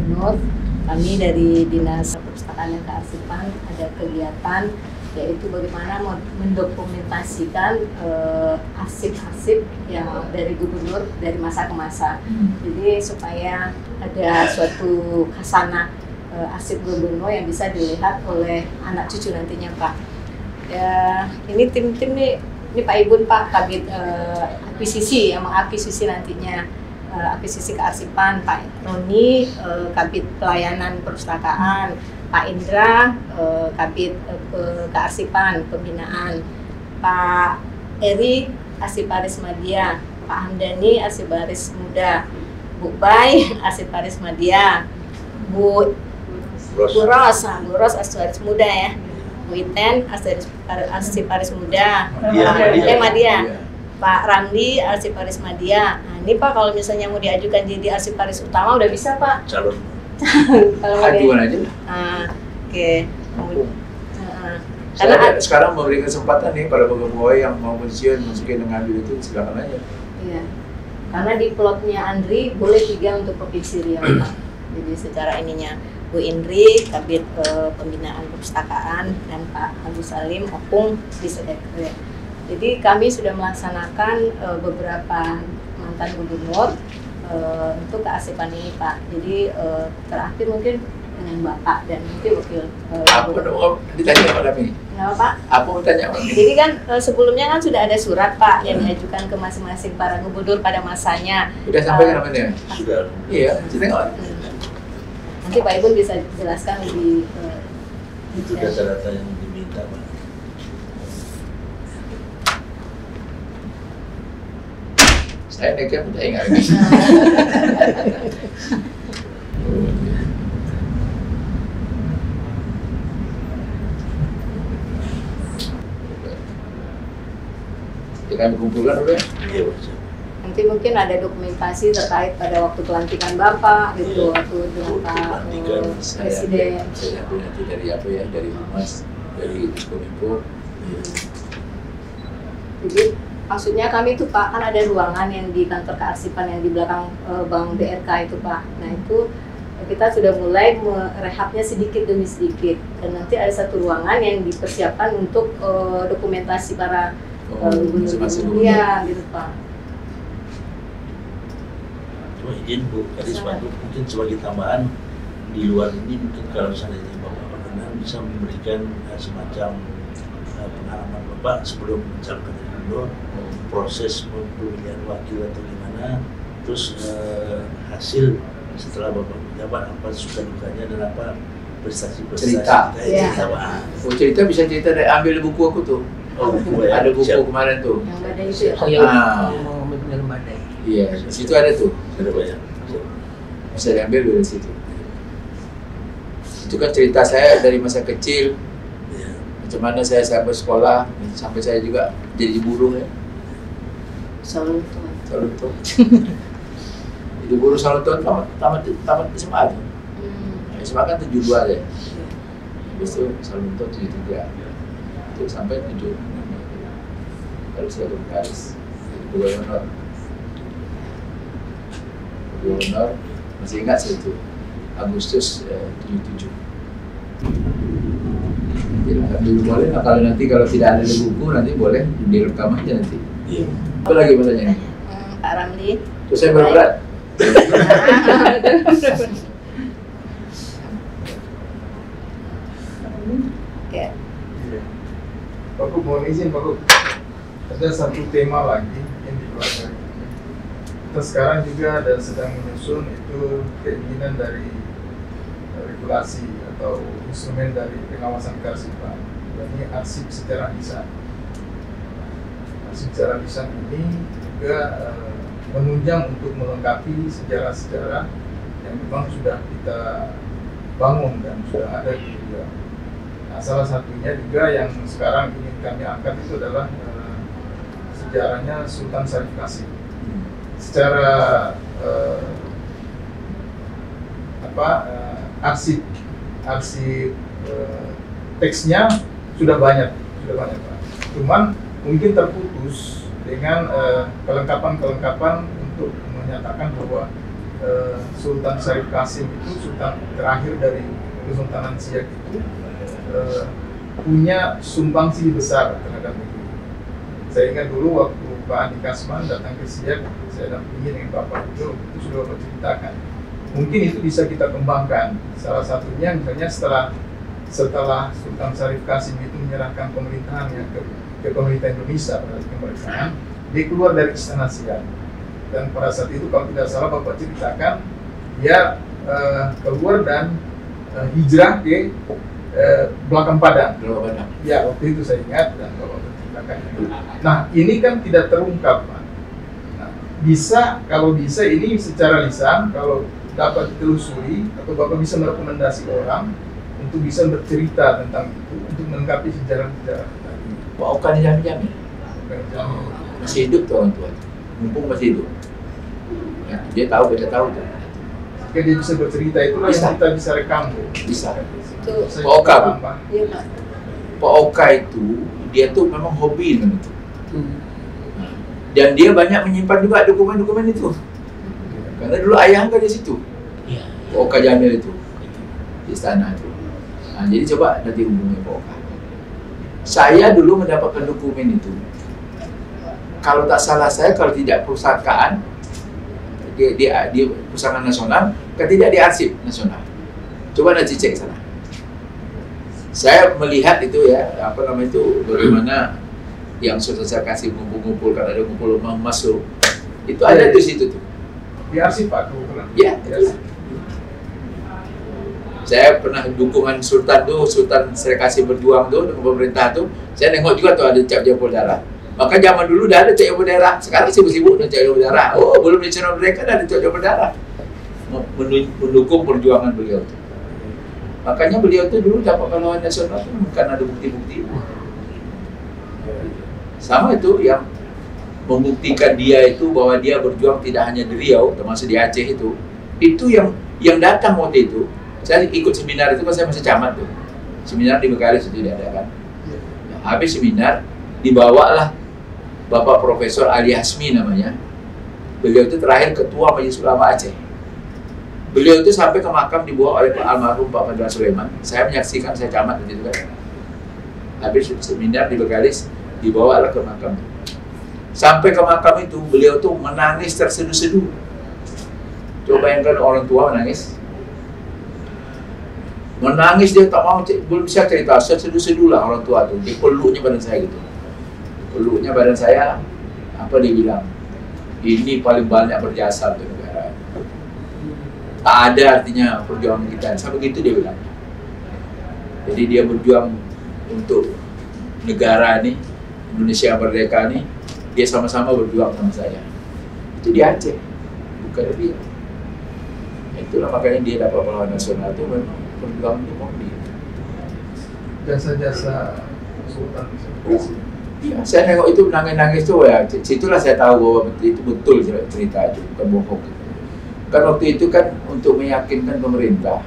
Gubernur, kami dari Dinas Perpustakaan dan Kearsipan ada kegiatan yaitu bagaimana mendokumentasikan arsip-arsip yang dari Gubernur dari masa ke masa. Jadi supaya ada suatu khasanah arsip Gubernur yang bisa dilihat oleh anak cucu nantinya, Pak. Ya, ini tim-tim nih, ini Pak Ibun, Pak Kabid akuisisi yang mengakuisisi nantinya akuisisi kearsipan, Pak Roni Kabid pelayanan perpustakaan, Pak Indra Kabid kearsipan pembinaan, Pak Eri Arsiparis Madya, Pak Hamdani Arsiparis Muda, Bu Bay Arsiparis Madya, Bu Ros Arsiparis Muda ya, Bu Iten Arsiparis Muda, Madya, Pak Ramli Arsiparis Madya. Nah, ini Pak kalau misalnya mau diajukan jadi Arsiparis utama udah bisa, Pak. Calon. Kalau ajuan aja lah. Oke. Karena sekarang memberi kesempatan nih para pegawai yang mau pensiun masukin mengambil itu silakan aja. Iya. Karena di plotnya Andri boleh 3 untuk Provinsi Riau, Pak. Jadi secara ininya Bu Indri Kabid pembinaan perpustakaan dan Pak Agus Salim Opung di Sedekre. Jadi kami sudah melaksanakan beberapa mantan gubernur untuk kearsipan ini, Pak. Jadi terakhir mungkin dengan Bapak dan mungkin wakil. Apa dong? Ditanya Pak Dami? Kenapa, Pak? Apa mau tanya Pak? Jadi kan sebelumnya kan sudah ada surat, Pak, yang diajukan ke masing-masing para gubernur pada masanya. Sudah sampai ke namanya? Sudah. Iya, kita nanti Pak Ibun bisa jelaskan lebih itu data-data yang diminta, Pak. Saya neknya percaya nggak? Kita kumpulkan udah. Iya, Pak. Nanti mungkin ada dokumentasi terkait pada waktu pelantikan Bapak gitu, waktu dengan Pak Presiden. Saya ambil nanti dari apa ya, dari Humas, dari Kominfo. Jadi maksudnya kami itu, Pak, kan ada ruangan yang di kantor kearsipan yang di belakang Bank BRK itu, Pak. Nah itu kita sudah mulai merehabnya sedikit demi sedikit, dan nanti ada satu ruangan yang dipersiapkan untuk dokumentasi para gubernur. Iya, gitu, Pak. Cuma izin Bu, tadi mungkin sebagai tambahan di luar ini mungkin kalau seandainya Bapak berkenan bisa memberikan semacam pengalaman Bapak sebelum mencalonkan jadi gubernur, proses pemilihan wakil atau gimana, terus hasil setelah Bapak menjabat apa suka dukanya dan apa prestasi-prestasi cerita. Cerita, Pak. Oh, cerita bisa cerita dari ambil buku aku tuh. Oh, buku ya. Ada buku kemarin tuh. Yang badai itu ya? Yang badai. Iya, di situ ada tuh. Ada Pak ya. Bisa diambil dari situ. Itu kan cerita saya dari masa kecil. Ya. Macam mana saya bersekolah sampai saya juga jadi buruh ya. Saluton. Jadi buruh Saluton tamat SMA tuh. SMA kan 72 ya. Habis itu Saluton 73. Itu sampai 7. Lalu saya berkaris gubernur. Masih ingat saya itu Agustus 77. Dulu boleh lah, kalau tidak ada buku nanti boleh direkam aja nanti. Iya. Apa lagi pertanyaan? Pak Ramli. Terus saya berat. Ya. Pak Gub, mohon izin Pak Gub. Ada satu tema lagi yang di luar dari ini. Kita sekarang juga sedang menyusun itu keinginan dari regulasi atau instrumen dari pengawasan kearsipan. Ini arsip secara lisan. Arsip secara lisan ini juga menunjang untuk melengkapi sejarah-sejarah yang memang sudah kita bangun dan sudah ada di Riau. Nah, salah satunya juga yang sekarang ingin kami angkat itu adalah sejarahnya Sultan Syarif Qasim. Secara arsip teksnya sudah banyak Pak. Cuman mungkin terputus dengan kelengkapan untuk menyatakan bahwa Sultan Syarif Qasim itu, sultan terakhir dari Kesultanan Siak itu, punya sumbangsi besar terhadap negeri. Saya ingat dulu waktu Pak Andi Kasman datang ke Siak, saya dampingi dengan Bapak itu sudah Bapak ceritakan. Mungkin itu bisa kita kembangkan. Salah satunya misalnya setelah Sultan Syarif Qasim itu menyerahkan pemerintahannya ke pemerintah Indonesia pada kemerdekaan, dia keluar dari Istana Siak. Dan pada saat itu kalau tidak salah Bapak ceritakan, dia keluar dan hijrah ke belakang Padang. Ya, waktu itu saya ingat dan Bapak ceritakan. Nah, ini kan tidak terungkap, Pak. Nah, kalau bisa ini secara lisan, kalau dapat ditelusuri atau Bapak bisa merekomendasi orang untuk bisa bercerita tentang itu, untuk melengkapi sejarah-sejarah tadi. Pak Oka ni jamin-jamin. Masih hidup tuh orang tua, mumpung masih hidup. Ya, dia tahu, kita tahu tuh. Jika dia bisa bercerita, itulah yang kita bisa rekam tuh. Bisa. Itu Pak Oka, iya Pak. Pak Oka itu dia tuh memang hobi dengan itu. Dan dia banyak menyimpan juga dokumen-dokumen itu. Karena dulu ayah angkat di situ. Iya. Pak Oka Jamil itu di istana itu. Nah, jadi coba nanti hubungi Pak Oka. Saya dulu mendapatkan dokumen itu. Kalau tak salah saya, kalau tidak perpustakaan di Perpustakaan Nasional, tidak di Arsip Nasional. Coba nanti cek sana. Saya melihat itu ya, apa namanya itu, bagaimana yang sudah saya kasih ngumpul-ngumpul, karena ada ngumpul masuk. Itu ada di situ tuh. Di arsip Pak, kebetulan. Ya, saya pernah dukungan Sultan tuh, Sultan saya kasih berjuang tuh dengan pemerintah tuh. Saya nengok juga tuh ada cap jempol darah. Maka zaman dulu udah ada cap jempol darah. Sekarang sibuk-sibuk dengan cap jempol darah. Oh, belum nasional mereka ada cap jempol darah. Mendukung perjuangan beliau tuh. Makanya beliau tuh dulu dapat pahlawan nasional tuh bukan ada bukti-bukti. Sama itu yang membuktikan dia itu bahwa dia berjuang tidak hanya di Riau, termasuk di Aceh itu yang datang waktu itu. Saya ikut seminar itu pas saya masih camat tuh. Seminar di Bekalis itu diadakan. Nah, habis seminar dibawalah Bapak Profesor Ali Hasmi namanya. Beliau itu terakhir ketua Majelis Ulama Aceh. Beliau itu sampai ke makam dibawa oleh Pak almarhum Pak Fadlan Sulaiman. Saya menyaksikan, saya camat di situ kan. Habis seminar di Bekalis dibawalah ke makam. Sampai ke makam itu beliau tuh menangis terseduh-seduh. Coba bayangkan orang tua menangis. Menangis dia tak mau, belum bisa cerita, seduh-seduh lah orang tua tuh. Dia peluknya badan saya gitu. Peluknya badan saya, apa dia bilang? Ini paling banyak berjasa untuk negara. Tak ada artinya perjuangan kita. Sampai gitu dia bilang. Jadi dia berjuang untuk negara ini, Indonesia merdeka ini, dia sama-sama berjuang sama saya. Itu di Aceh, bukan dia. Itulah makanya dia dapat pahlawan nasional itu memang perjuangan itu mau dia. Jasa-jasa Sultan. Iya, saya nengok itu nangis-nangis tuh ya. Situlah saya tahu bahwa itu betul cerita itu, bukan bohong. Kan waktu itu kan untuk meyakinkan pemerintah,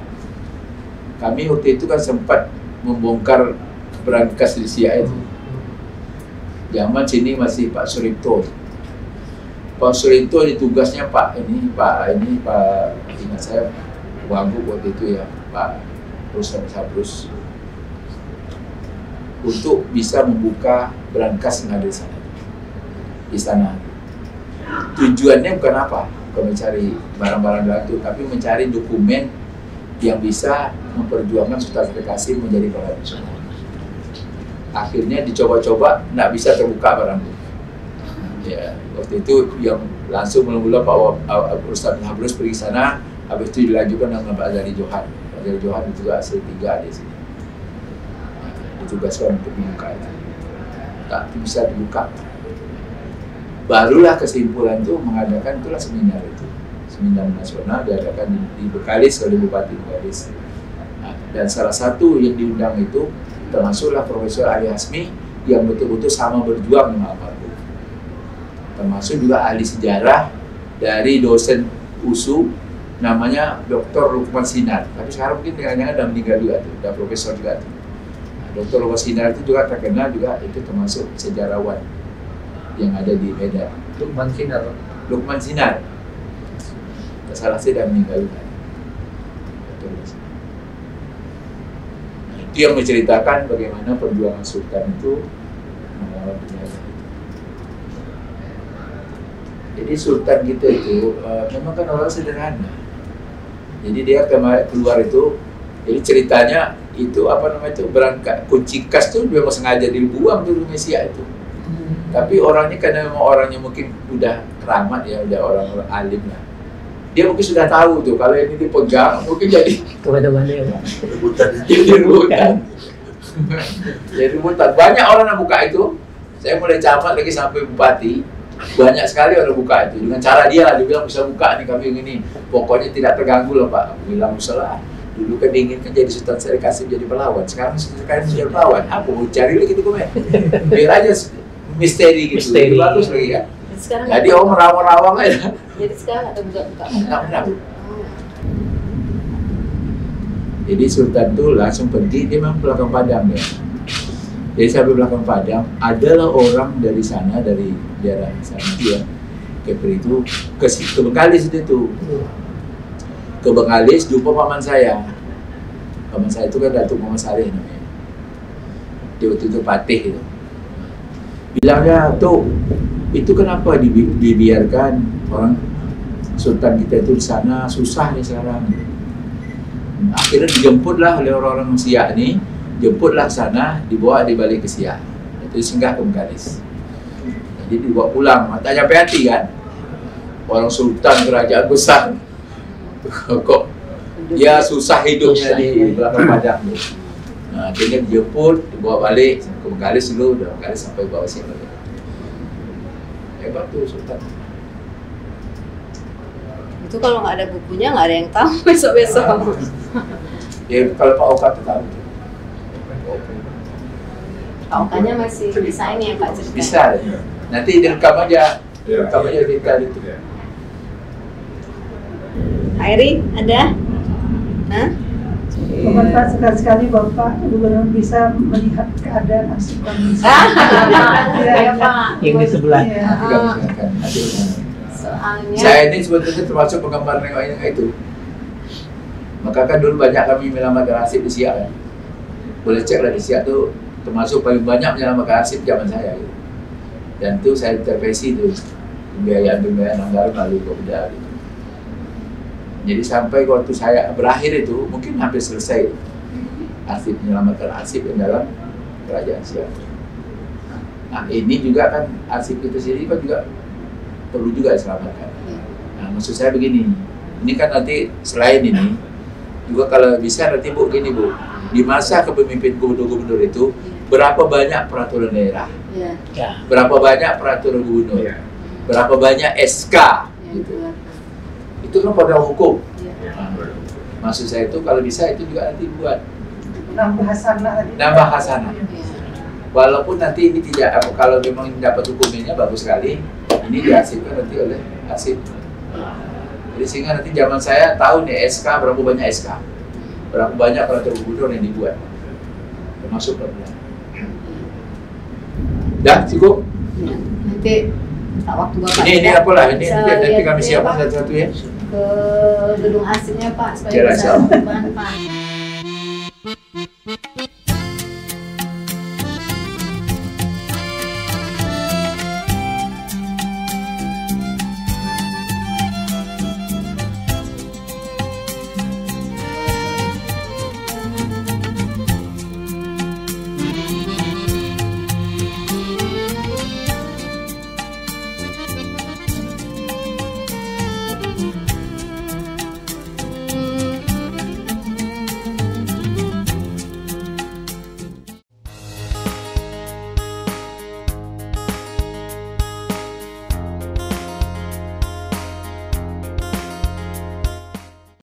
kami waktu itu kan sempat membongkar berangkas di Siak itu. Zaman sini masih Pak Suripto. Pak Suripto ditugasnya Pak ingat saya Wagub waktu itu ya, Pak Ruslan Sabrus, untuk bisa membuka berangkas yang ada di sana, di istana. Tujuannya bukan apa, bukan mencari barang-barang itu, tapi mencari dokumen yang bisa memperjuangkan Sultan Syarif Qasim menjadi pahlawan nasional. Akhirnya dicoba-coba, nggak bisa terbuka barang itu. Ya, waktu itu yang langsung mula-mula Pak Ustaz Habrus pergi sana, habis itu dilanjutkan dengan Pak Azali Johan. Pak Azali Johan itu juga S3 di sini. Ditugaskan untuk membuka itu. Tak bisa dibuka. Barulah kesimpulan itu mengadakan itulah seminar itu. Seminar nasional diadakan di Bekalis oleh Bupati Bekalis. Nah, dan salah satu yang diundang itu termasuklah Profesor Ali Hasmi yang betul-betul sama berjuang dengan almarhum. Termasuk juga ahli sejarah dari dosen USU namanya Dr. Lukman Sinar. Tapi sekarang mungkin jangan-jangan udah meninggal juga tuh, udah profesor juga tuh. Nah, Dr. Lukman Sinar itu juga terkenal juga, itu termasuk sejarawan yang ada di Medan. Lukman Sinar. Lukman Sinar. salah saya dan meninggal. Nah, itu yang menceritakan bagaimana perjuangan Sultan itu melawan penjajah. Jadi Sultan kita itu memang kan orang sederhana. Jadi dia keluar itu, jadi ceritanya itu apa namanya itu berangkat kunci kas tuh memang sengaja dibuang dulu Mesia itu. Tapi orangnya karena memang orangnya mungkin udah keramat ya, udah orang alim lah. Dia mungkin sudah tahu tuh kalau ini dipegang mungkin jadi kemana-mana ya. jadi rebutan. Jadi rebutan. Banyak orang yang buka itu. Saya mulai camat lagi sampai bupati. Banyak sekali orang buka itu dengan cara dia bilang bisa buka nih kami ini. Pokoknya tidak terganggu lah Pak. Aku bilang salah. Dulu kan diinginkan jadi Sultan Syarif Qasim jadi pahlawan. Sekarang Sultan Syarif Qasim jadi pahlawan. Apa mau cari lagi itu komen? Biar aja misteri gitu. Misteri. Bagus lagi kan. Sekarang Jadi om merawang-rawang aja. jadi sekarang ada buka-buka. Enggak pernah. Jadi Sultan tuh langsung pergi, dia memang belakang Padang ya. Jadi sampai belakang Padang, adalah orang dari sana, dari daerah sana dia, Kepri itu ke Bengkalis itu. Ke Bengkalis jumpa paman saya. Paman saya itu kan Datuk Muhammad Saleh namanya. Dia waktu itu patih itu. Bilangnya tuh, itu kenapa dibiarkan orang Sultan kita itu di sana susah nih sekarang. Akhirnya dijemputlah oleh orang-orang Siak ini, jemputlah sana, dibawa dibalik ke Siak. Itu singgah ke Bengkalis. Jadi dibawa pulang, tak nyampe hati kan. Orang Sultan kerajaan besar, kok dia susah hidupnya di belakang Padang. Nah, akhirnya dijemput, dibawa balik ke Bengkalis dulu, udah Bengkalis sampai bawah sini. Hebat tuh Sultan. Itu kalau nggak ada bukunya nggak ada yang tahu besok-besok. Ya kalau Pak Oka tuh tahu. Pak Okanya masih bisa ini ya Pak cerita. Bisa. Nanti direkam aja. Rekam aja kita itu. Airi ada? Hah? Bermanfaat sekali Bapak Gubernur bisa melihat keadaan asli kondisi. Iya Pak. Yang di sebelah. Iya. Soalnya Saya ini sebetulnya termasuk penggemar nengok itu. Maka kan dulu banyak kami menyelamatkan arsip di Siak kan. Boleh cek lah di Siak tuh termasuk paling banyak menyelamatkan arsip zaman saya gitu. Dan itu saya intervensi tuh pembiayaan anggaran melalui Kopda gitu. Jadi sampai waktu saya berakhir itu mungkin hampir selesai arsip menyelamatkan arsip yang dalam kerajaan Siak. Nah ini juga kan arsip itu sendiri kan juga perlu juga diselamatkan. Nah maksud saya begini, ini kan nanti selain ini juga kalau bisa nanti Bu gini Bu, di masa kepemimpinan gubernur itu berapa banyak peraturan daerah, berapa banyak peraturan gubernur, berapa banyak SK, gitu. Itu kan pada hukum. Nah, maksud saya itu kalau bisa itu juga nanti buat Nambah hasanah. nambah hasanah. Walaupun nanti ini tidak, kalau memang dapat hukumnya bagus sekali, ini dihasilkan nanti oleh arsip. Jadi sehingga nanti zaman saya tahu nih SK berapa banyak SK, berapa banyak peraturan gubernur yang dibuat, termasuk peraturan. Dah cukup. nanti tak waktu Bapak. Ini apa lah? Ini Bisa nanti lihat kami ini, siapkan Pak, satu-satu ya. ke gedung arsipnya Pak supaya Ya, bisa siap. bermanfaat.